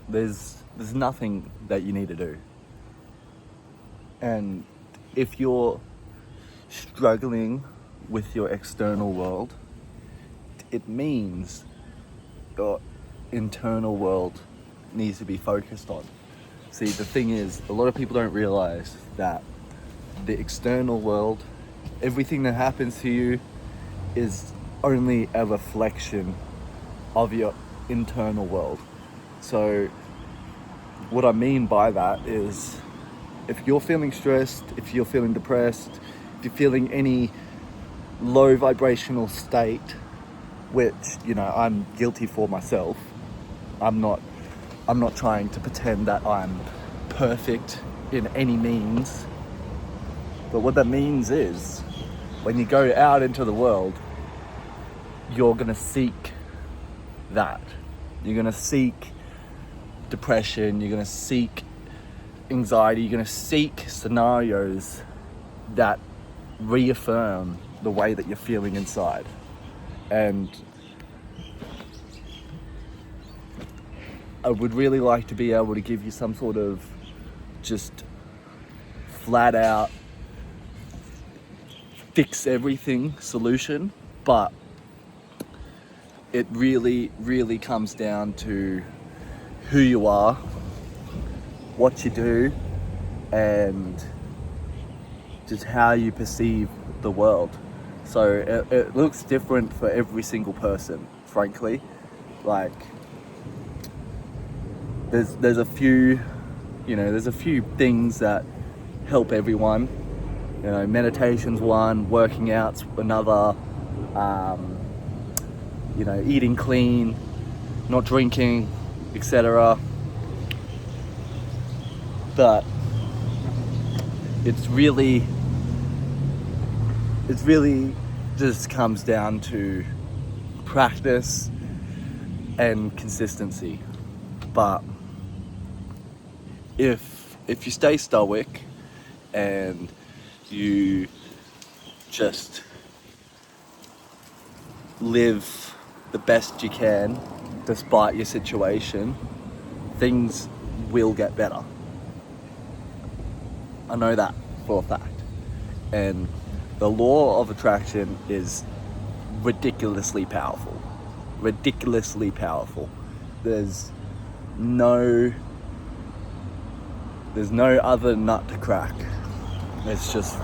There's nothing that you need to do. And if you're struggling with your external world, it means your internal world needs to be focused on. See, the thing is, a lot of people don't realize that the external world, everything that happens to you, is only a reflection of your internal world. So what I mean by that is, if you're feeling stressed, if you're feeling depressed, if you're feeling any low vibrational state, which, you know, I'm guilty for myself. I'm not trying to pretend that I'm perfect in any means. But what that means is, when you go out into the world, you're gonna seek that. You're gonna seek depression, you're gonna seek anxiety, you're gonna seek scenarios that reaffirm the way that you're feeling inside. And I would really like to be able to give you some sort of just flat out fix everything solution, but it really, really comes down to who you are, what you do, and just how you perceive the world. So it looks different for every single person, frankly. Like, there's a few, there's a few things that help everyone. Meditation's one, working out's another, eating clean, not drinking, etc. But it's really just comes down to practice and consistency. But if you stay stoic and you just live the best you can despite your situation, things will get better. I know that for a fact. And the law of attraction is ridiculously powerful. Ridiculously powerful. There's no other nut to crack. It's just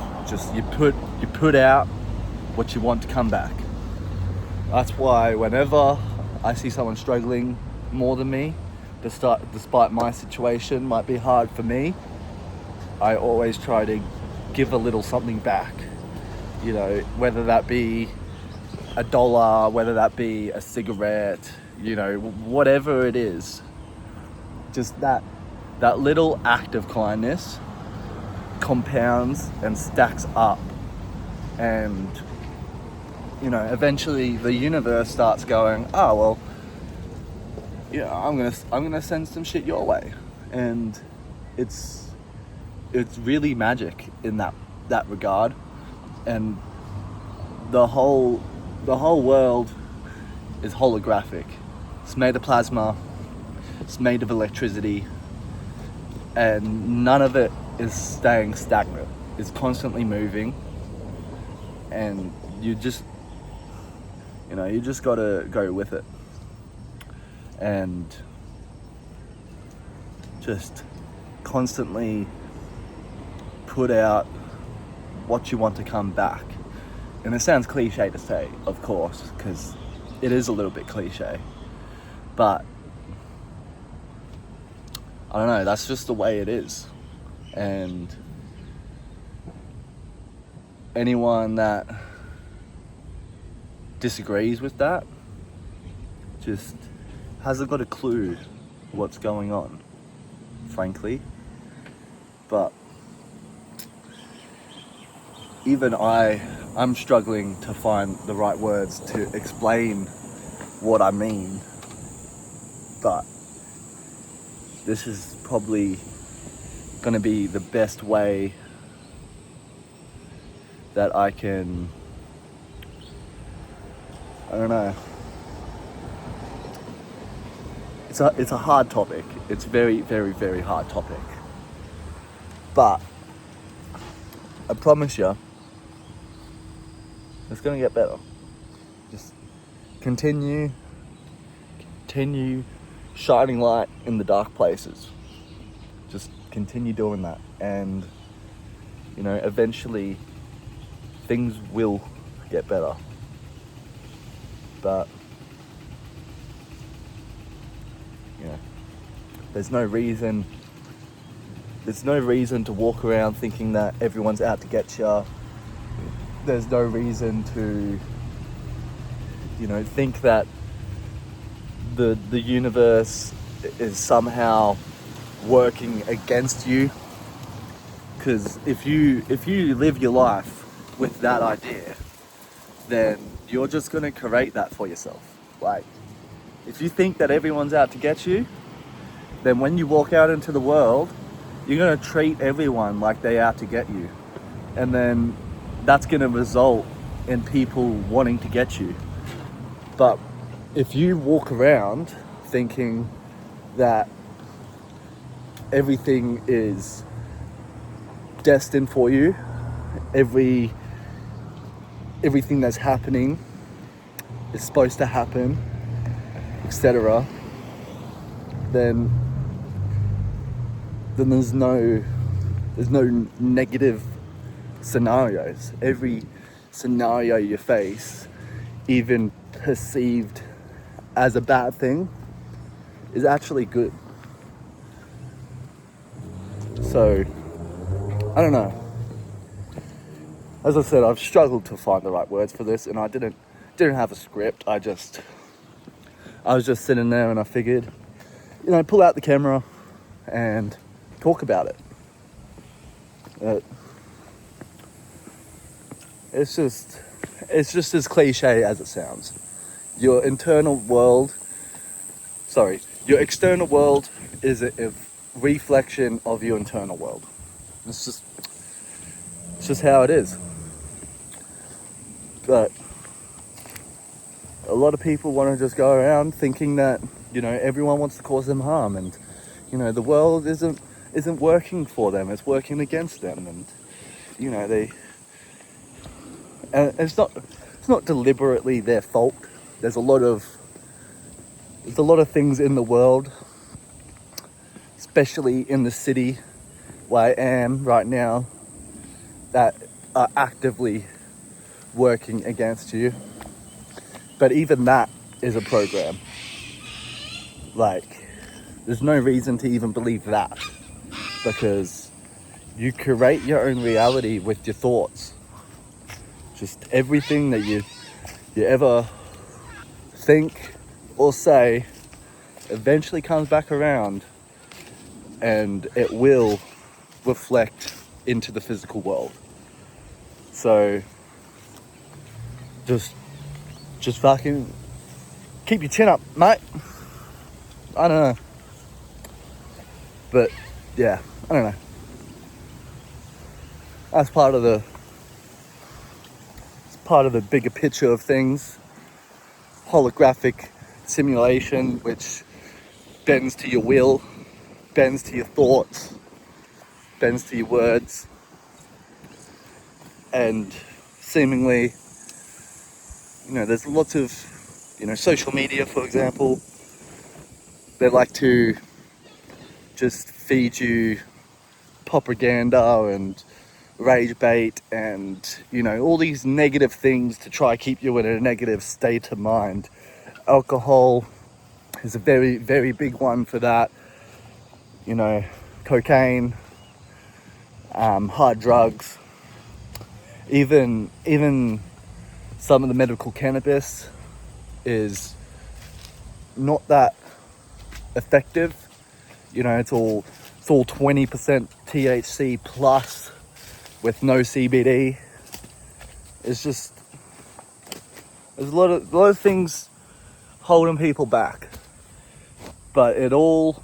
you put out what you want to come back. That's why whenever I see someone struggling more than me, despite my situation might be hard for me, I always try to give a little something back. Whether that be $1, whether that be a cigarette, whatever it is. Just that little act of kindness compounds and stacks up, and eventually the universe starts going, oh well, I'm gonna send some shit your way. And it's really magic in that regard. And the whole world is holographic. It's made of plasma, it's made of electricity, and none of it is staying stagnant. It's constantly moving, and you just gotta go with it and just constantly put out what you want to come back. And it sounds cliche to say, of course, because it is a little bit cliche, but I don't know, that's just the way it is. And anyone that disagrees with that just hasn't got a clue what's going on, frankly. But even I'm struggling to find the right words to explain what I mean. But this is probably going to be the best way that I can, it's a hard topic. It's very, very, very hard topic. But I promise you, it's gonna get better. Just continue shining light in the dark places. Just continue doing that, and eventually things will get better. But there's no reason to walk around thinking that everyone's out to get you. There's no reason to think that the universe is somehow working against you, because if you live your life with that idea, then you're just going to create that for yourself. Like, if you think that everyone's out to get you, then when you walk out into the world, you're going to treat everyone like they're out to get you, and then that's going to result in people wanting to get you. But if you walk around thinking that everything is destined for you, everything that's happening is supposed to happen, etc., then there's no negative scenarios. Every scenario you face, even perceived as a bad thing, is actually good. So, I don't know. As I said, I've struggled to find the right words for this, and I didn't have a script. I was just sitting there, and I figured, pull out the camera and talk about it. It's just as cliche as it sounds. Your external world is a reflection of your internal world. It's just how it is. But a lot of people want to just go around thinking that everyone wants to cause them harm, and the world isn't working for them, it's working against them, and it's not deliberately their fault. There's a lot of things in the world, especially in the city where I am right now, that are actively working against you. But even that is a program. Like, there's no reason to even believe that, because you create your own reality with your thoughts. Just everything that you ever think or say eventually comes back around, and it will reflect into the physical world. So just fucking keep your chin up, mate. I don't know. But yeah, I don't know. That's part of the bigger picture of things. Holographic simulation, which bends to your will, bends to your thoughts, bends to your words, and seemingly, there's lots of, social media, for example, they like to just feed you propaganda and rage bait and, all these negative things to try keep you in a negative state of mind. Alcohol is a very, very big one for that. Cocaine, hard drugs, even some of the medical cannabis is not that effective. It's all 20% THC plus with no CBD. It's just, there's a lot of things holding people back, but it all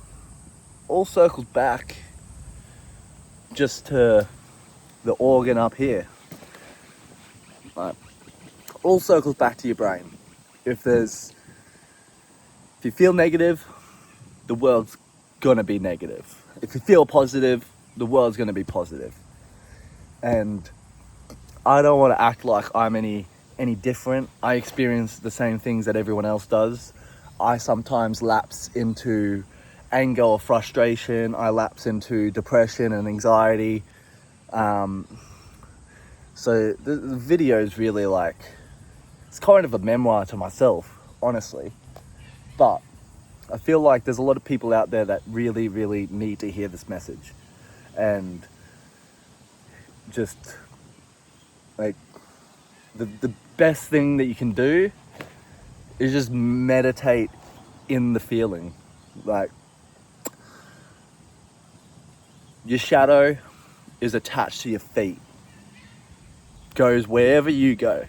circles back just to the organ up here. Like, all circles back to your brain. If you feel negative, the world's gonna be negative. If you feel positive, the world's gonna be positive. And I don't want to act like I'm any different. I experience the same things that everyone else does. I sometimes lapse into anger or frustration. I lapse into depression and anxiety. So the video is really like, it's kind of a memoir to myself, honestly. But I feel like there's a lot of people out there that really, really need to hear this message. And just like the best thing that you can do is just meditate in the feeling. Like, your shadow is attached to your feet, goes wherever you go.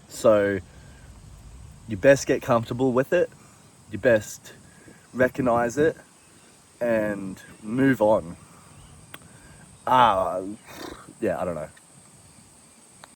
So you best get comfortable with it. You best recognize it and move on. Yeah, I don't know.